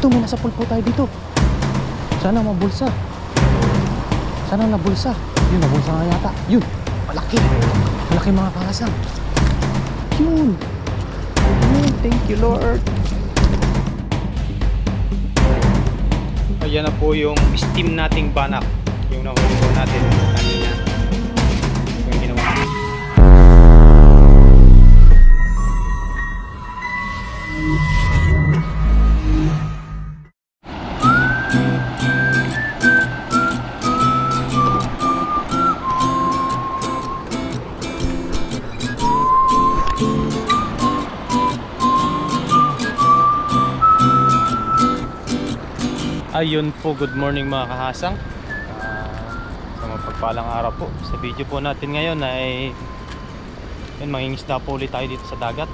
Ito, may nasa pool po tayo dito. Sana mabulsa. Sana nabulsa. Yun, nabulsa nga yata. Yun, malaki. Malaki mga kakasang. Yun. Yun, thank you Lord. Ayan na po yung steam nating banak. Yung nahuli po natin kanina. Yung ginawa. Ayun po, good morning mga kahasang. Sa mapagpalang araw po. Sa video po natin ngayon ay yun, mangingisda po ulit tayo dito sa dagat.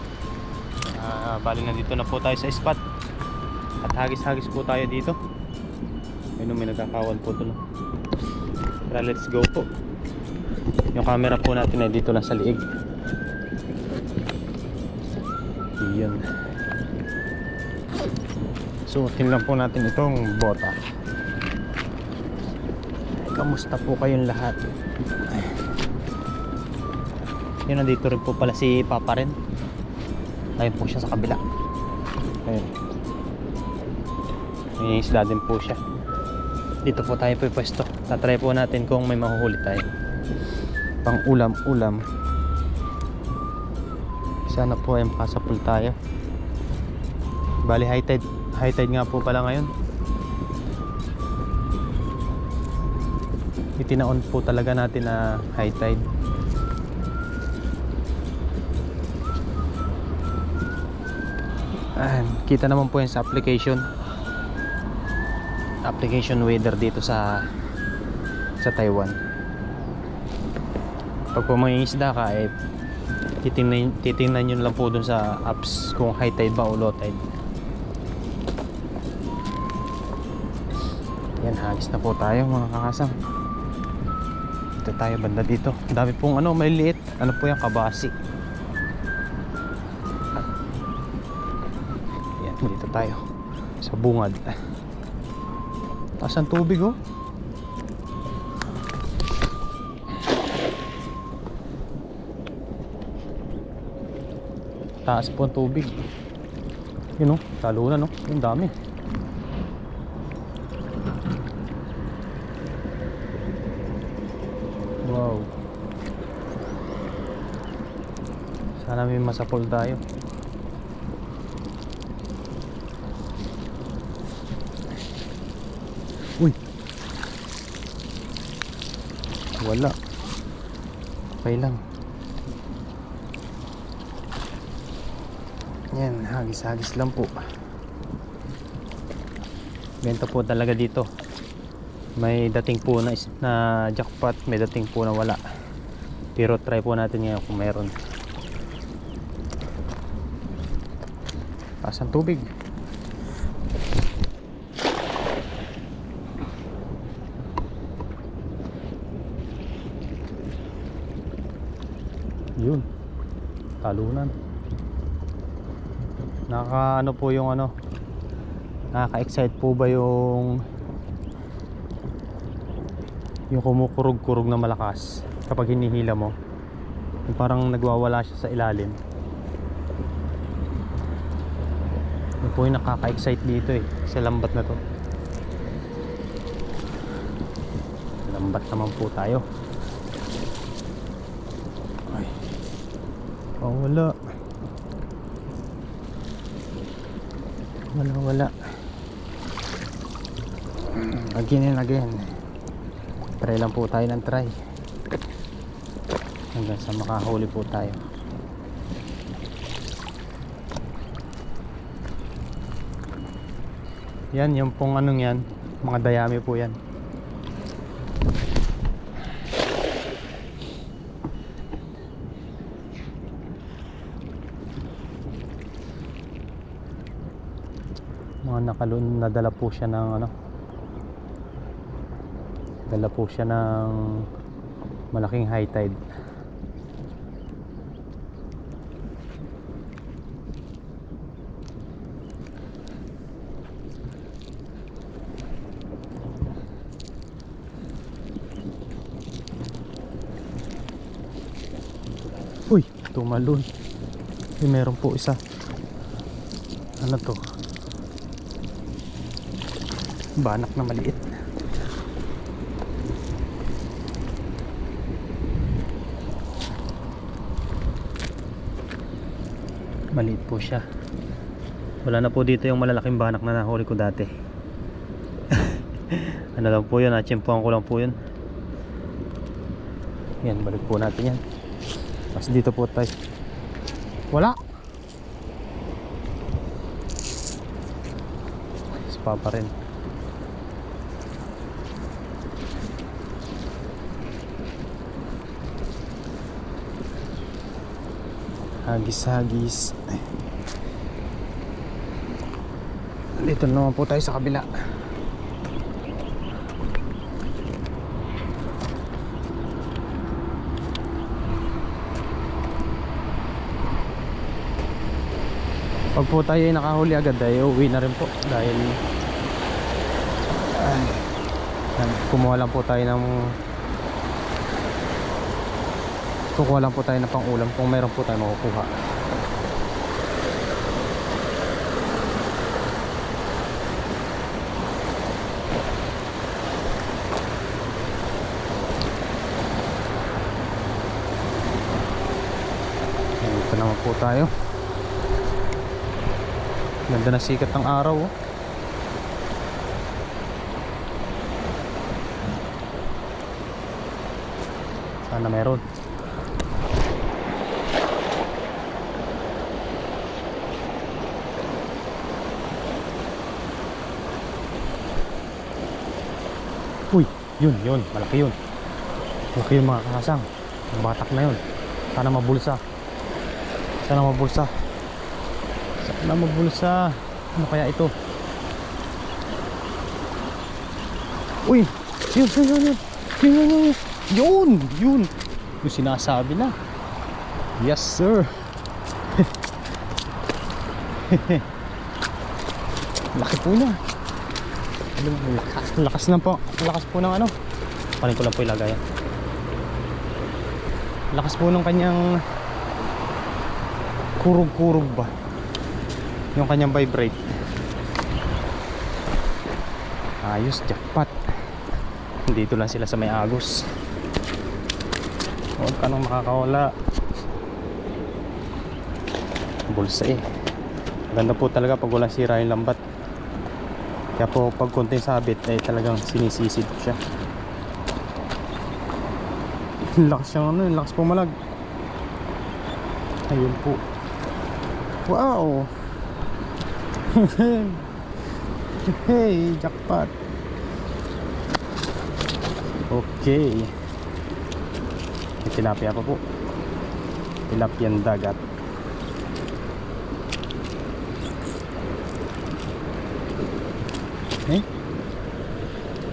Bali nandito na po tayo sa spot. At hagis-hagis po tayo dito. Ayun, may nagkakawan po ito. Tara, let's go po. Yung camera po natin ay dito lang sa liig. Yun. Suotin lang po natin itong bota. Kamusta po kayong lahat? Yun, nandito rin po pala si Papa rin. Ayun po siya sa kabila. Ayun. May isda din po siya. Dito po tayo po pwesto. Tatry po natin kung may mahuhuli tayo. Pang ulam-ulam. Sana po ay makasapul tayo. Bali high tide nga po pala ngayon. Itinaon po talaga natin na high tide. Kita naman po yan sa application weather dito sa Taiwan. Pag po mangingisda ka eh, titingnan nyo lang po dun sa apps kung high tide ba o low tide. Yan, hagis na po tayo mga kakasang. Dito tayo banda dito. Ang dami pong may liit. Ano po yan? Kabasi. Yan, dito tayo sa bungad. Taas ang tubig oh. Taas po ang tubig. Yun oh, talunan oh. Yung dami. Wow. Sana may masapol tayo. Uy. Wala. Okay lang. Yan, hagis-hagis lang po. Benta po talaga dito. May dating po na jackpot, may dating po na wala. Pero try po natin ngayon kung meron. Taas ang tubig. Yun, talunan. Nakaka po yung nakaka-excite po ba yung kumukurog-kurog na malakas kapag hinihila mo, yung parang nagwawala siya sa ilalim. Yun po yung nakaka-excite dito sa lambat na to. Lambat naman po tayo. Ay. Oh, wala. Wala. Again and again. Try lang po tayo ng try hanggang sa makahuli po tayo. Yan, yung pong yan, mga dayami po yan. Mga nadala po siya ng dala po siya ng malaking high tide. tumalon. Meron po isa. Ano to? Banak na maliit. Maliit po siya. Wala na po dito yung malalaking banak na nahuli ko dati. Ano lang po yun, natsimpuan ko lang po yun. Yan, balik po natin yan. Mas dito po tayo. Wala. Spa pa rin. Hagis-hagis. Dito naman po tayo sa kabila. Pag po tayo ay nakahuli agad ay uwi na rin po dahil kumuha lang po tayo ng pang ulam kung mayroon po tayo makukuha. Dito naman po tayo. Ganda na sikat ng araw, oh. Sana meron. Uy, yun, malaki yun. Malaki yun mga kahasang. Ang batak na yun. Sana mabulsa. Sana mabulsa. Sana mabulsa. Ano kaya ito? Uy, yun. Yung sinasabi na. Yes sir. Laki po na. Lakas na po. Lakas po ng ano. Panin ko lang po ilagay. Lakas po ng kanyang kurug-kurug ba. Yung kanyang vibrate. Ayos, jackpot. Dito lang sila sa may Agos. Huwag ka nang makakawala. Bulsa eh. Ganda po talaga pag walang sira yung lambat. Kaya po pag konting sabit ay talagang sinisisid siya. Lakas siyang ano, lakas pumalag. Ayun po. Wow. Hey, jackpot. Okay. May tilapia pa po. Tilapiang dagat.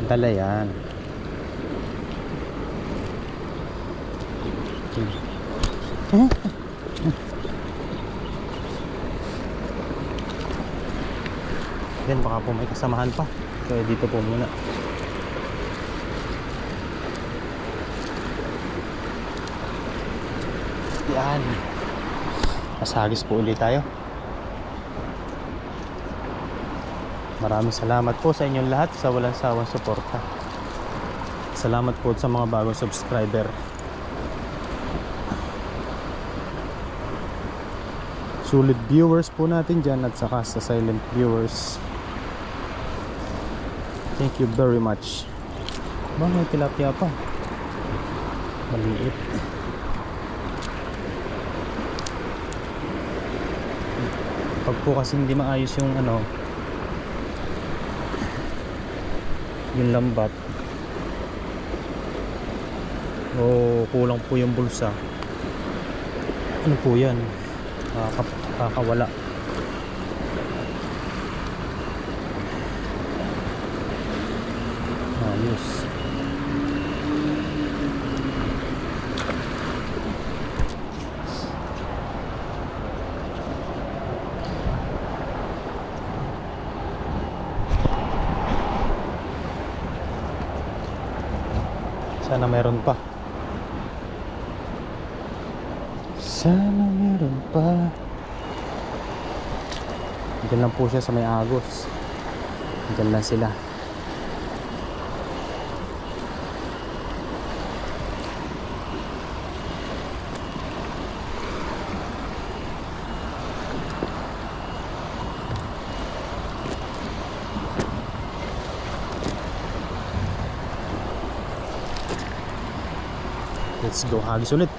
Dala yan. Then baka po may kasamahan pa. So dito po muna. Yan. Masagis po ulit tayo. Maraming salamat po sa inyong lahat sa walang sawang suporta. Salamat po sa mga bagong subscriber. Sulit viewers po natin dyan at saka sa silent viewers. Thank you very much. May tilapia pa. Maliit. Pag po kasi hindi maayos yung ano, yung lambat o kulang po yung bulsa, ano po yan, kakawala. Ayos. Sana meron pa. Sana meron pa. Diyan lang po siya sa may Agos. Diyan lang sila. Let's go hagis ulit.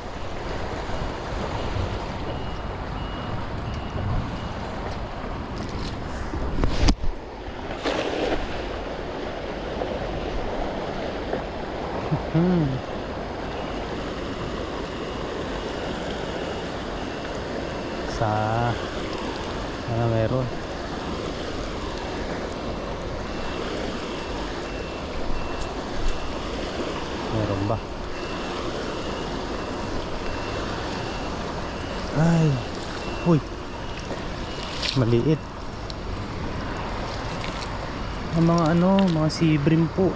Sa meron. Meron ba? Ay, uy, maliit. Ang mga mga sea bream po.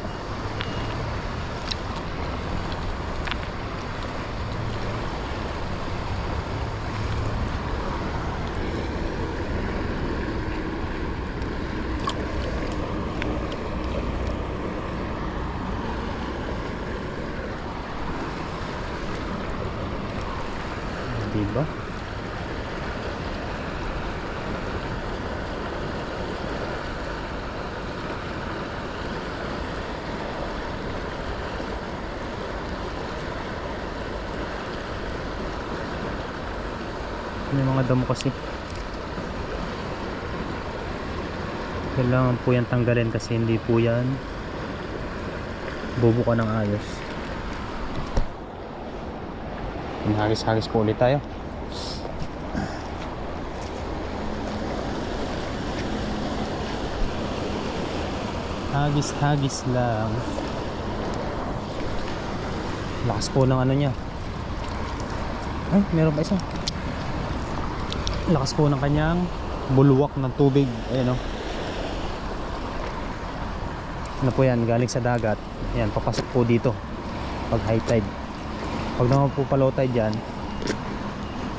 Diba? May mga damo kasi. Kailangan po yan tanggalin kasi hindi po yan bubuka ng ayos. Hagis-hagis po ulit tayo. Hagis-hagis lang. Lakas po ng niya. Ay, meron pa isa. Lakas po ng kanyang bulwak ng tubig. Ayan o. Ano po yan, galing sa dagat. Ayan, papasok po dito pag high tide. Pag naman po pa low tide yan,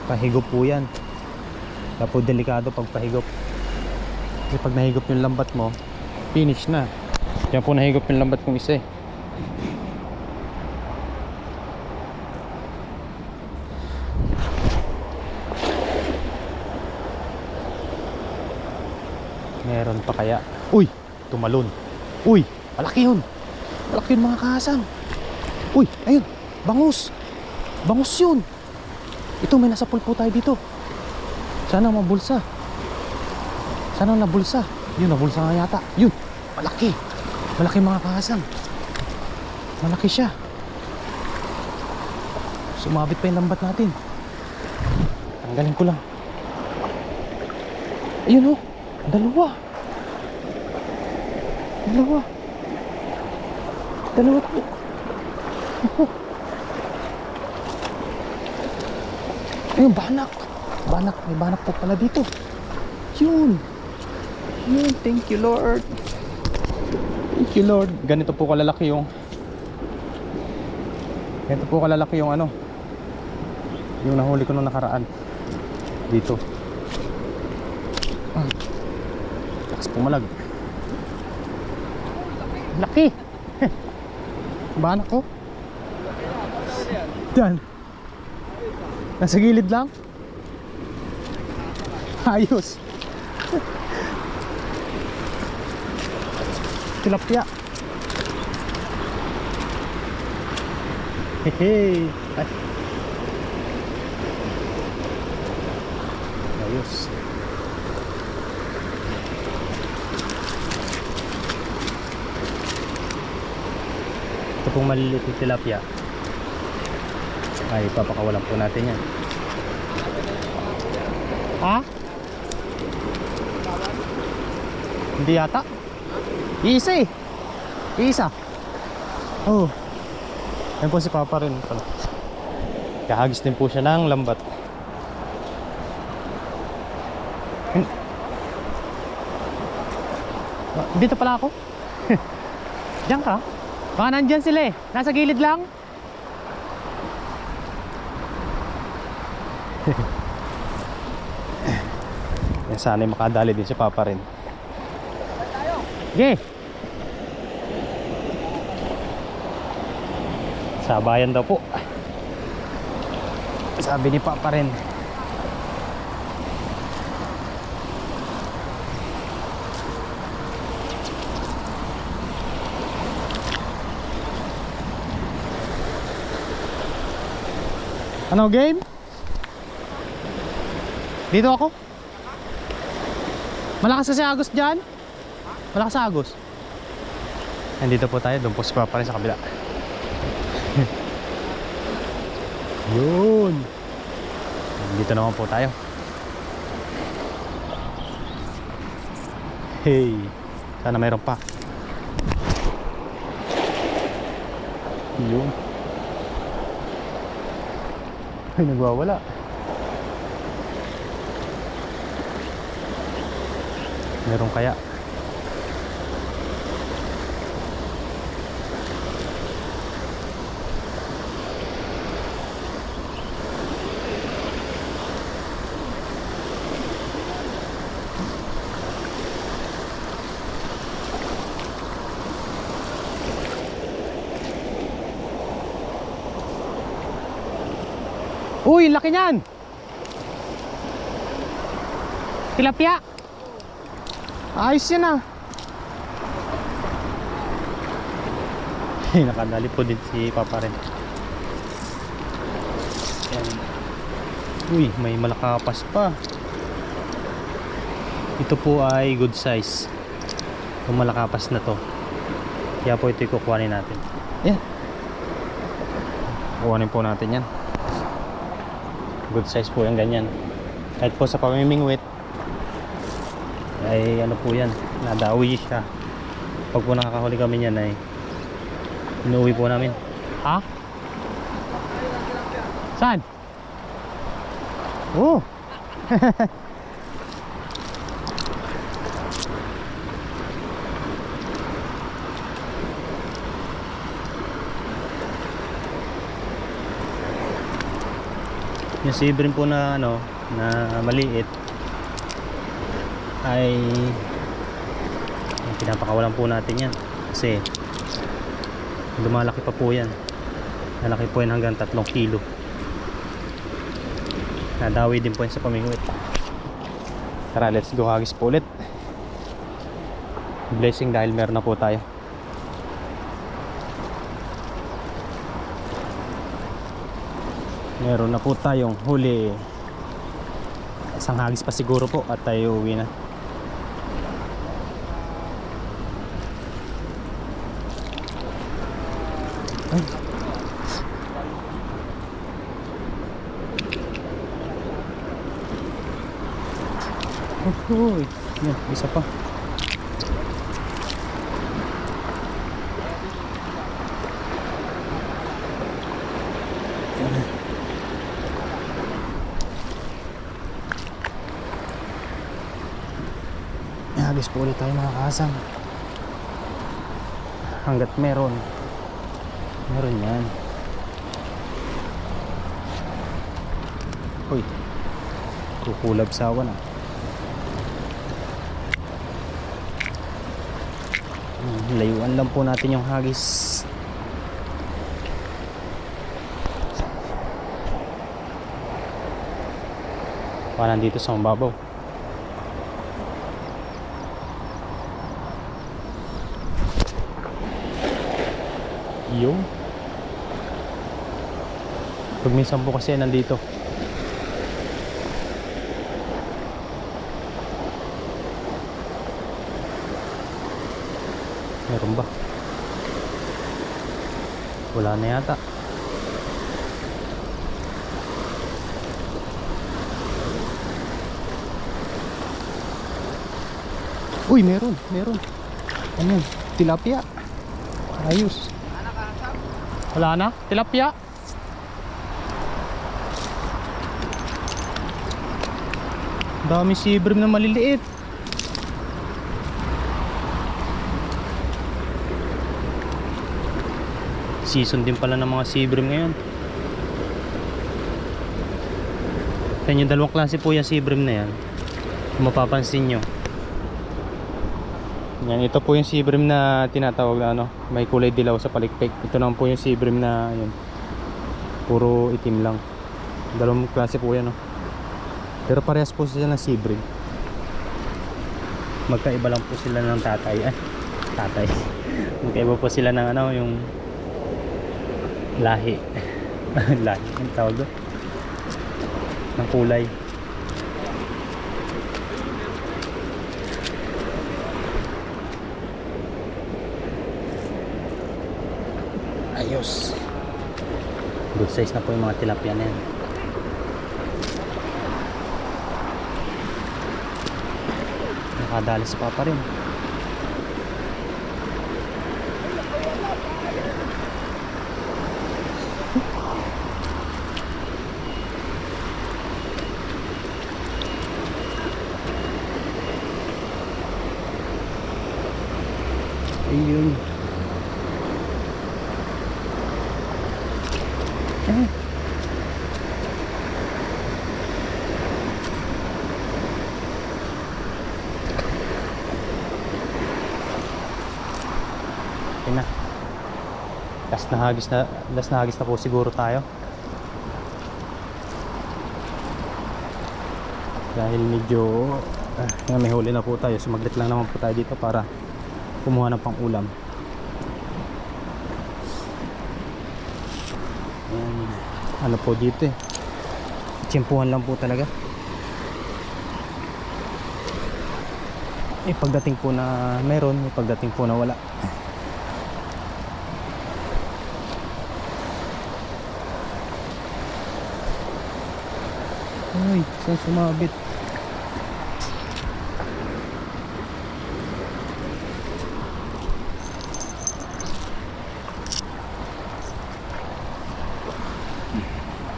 pahigop po yan. Kaya po delikado pag pahigop. Kasi pag nahigop yung lambat mo, finish na. Kaya po nahigop yung lambat kong isa eh. Meron pa kaya? Uy! Tumalon. Uy! Malaki yun! Malaki yun mga kahasang. Uy! Ayun! Bangus! Bangus yun! Ito, may nasa pool po tayo dito. Sana mabulsa. Sana nabulsa. Yun, nabulsa nga yata. Yun! Malaki! Malaki mga kahasang. Malaki siya. Sumabit pa yung lambat natin. Tanggalin ko lang. Ayun o! Dalawa. Dalawa po. Ayun, banak. May banak po pala dito. Yun. Thank you Lord. Thank you Lord. Ganito po kalalaki yung yung nahuli ko nung nakaraan. Dito. Lakas pumalag. Laki. Banak ko. Yan. Nasa gilid lang. Ayos. Tilapia. Hehe. Ay. Ayos. Ito pong maliliit na tilapia. Ay, papakawalan po natin yan. Ha? Hindi yata. Isa eh. Isa. Oh. Yan po si Papa rin pala. Kahagis din po siya ng lambat. Dito pala ako. Diyan ka? Baka nandyan sila eh. Nasa gilid lang. Yan, sana'y makadali din si Papa rin. Okay. Sabayan daw po. Sabi ni Papa rin. Ano game? Dito ako? Malakas na si Agos dyan? Malakas sa Agos? Nandito po tayo, doon po si Papa rin sa kabila. Yun. Dito naman po tayo. Hey, sana mayroon pa. Yun. Ay, nagwawala. Meron kaya? Uy, laki niyan. Tilapia. Ayos yan ah. Nakadali po din si Papa rin. Ayan. Uy, may malakapas pa. Ito po ay good size. Yung malakapas na to. Kaya po ito kukuhanin natin. Ayan. Kukuhanin po natin yan. Good size po yung ganyan. Kahit po sa pamimingwit ay ano po yan, nadawi siya. Pag po nakakahuli kami yan ay inuwi po namin. Ha? Saan? Oh. Yung sibrim po na ano, na maliit ay pinapakawalan po natin yan kasi lumalaki pa po yan. Malaki po yan hanggang 3 kilo. Nadawi din po yan sa pamingwit. Tara, let's go hagis po ulit. Blessing dahil meron na po tayo. Meron na po tayong huli. Isang hagis pa siguro po at tayo uwi na. Ay. Oh, yan, isa pa. Hagis po ulit tayo mga kasang. Hanggat meron yan. Uy, kukulab sawa na. Layuan lang po natin yung hagis. Parang dito sa mababaw. Yung pag minsan po kasi nandito meron ba? Wala na yata. Uy, meron. Ano? Tilapia. Ayos. Wala na? Tilapia? Dami sibrim na maliliit. Season din pala ng mga sibrim ngayon. Yan yung dalawang klase po yung sea bream na yan. Kung mapapansin nyo. Yan, ito po yung sea bream na tinatawag na ano, may kulay dilaw sa palikpik. Ito naman po yung sea bream na yun, puro itim lang. Dalawang klase po yan, no? Pero parehas po sila ng sea bream. Magkaiba lang po sila ng tatay. Tatay. Magkaiba po sila ng ano, yung lahi. Lahi, ang tawag doon? Ng kulay. Ayos. Good size na po yung mga tilapia na yan. Nakadalis pa rin. Ayun. Okay na. Last na hagis na po siguro tayo. Dahil medyo may huli na po tayo. Sumaglit lang naman po tayo dito para kumuha ng pang ulam. Ayan. Ano po dito eh, tsimpuhan lang po talaga. Pagdating po na meron, pagdating po na wala. Ay, saan sumabit?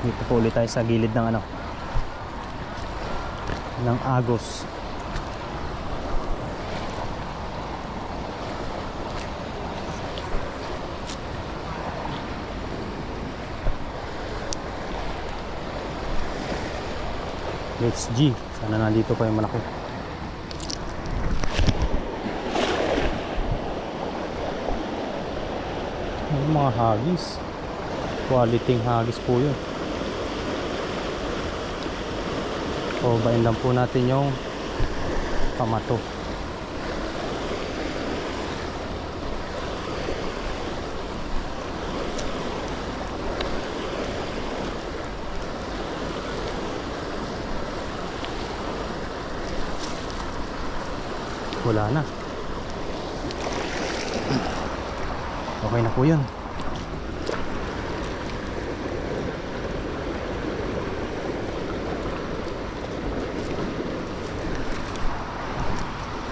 Dito po ulit tayo sa gilid ng ano, ng agos. Let's G. Sana nandito pa yung malaki. Yung mga hagis, quality hagis po yun. Babain lang po natin yung pamato. Wala na. Okay na po yun.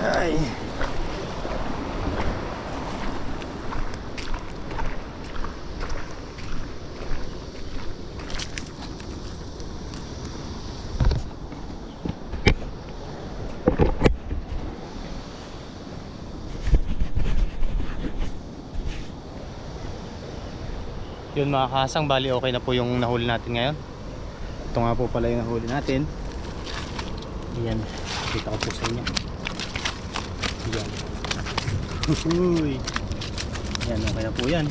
Ay. Yun mga kasang, bali okay na po yung nahuli natin ngayon. Ito nga po pala yung nahuli natin. Ayan, kita ko po sa inyo. Ayan. Uy. Ayan, okay na po yan.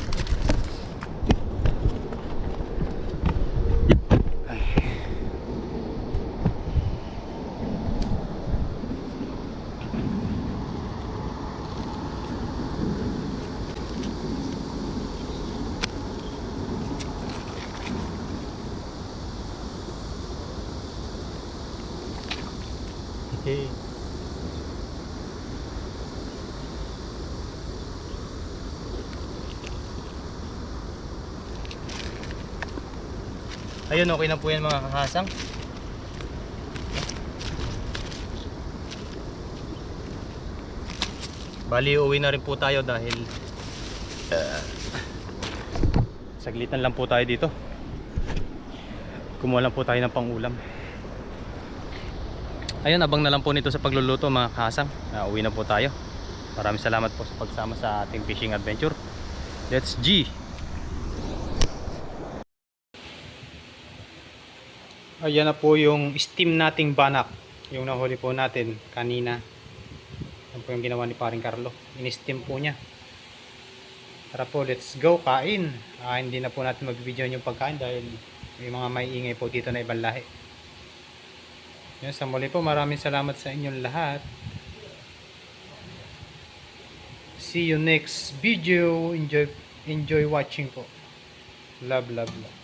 Okay. Ayun, okay na po yan mga kakasang. Bali, uwi na rin po tayo dahil saglitan lang po tayo dito. Kumuha lang po tayo ng pang-ulam. Ayun, abang na lang po nito sa pagluluto mga kakasang. Uwi na po tayo. Maraming salamat po sa pagsama sa ating fishing adventure. Let's G! Ayan na po yung steam nating banak. Yung nahuli po natin kanina. Yan po yung ginawa ni paring Carlo. In-steam po niya. Tara po, let's go, kain. Hindi na po natin mag-video yung pagkain dahil may mga maiingay po dito na ibang lahi. Yan, sa muli po, maraming salamat sa inyong lahat. See you next video. Enjoy watching po. Love, love, love.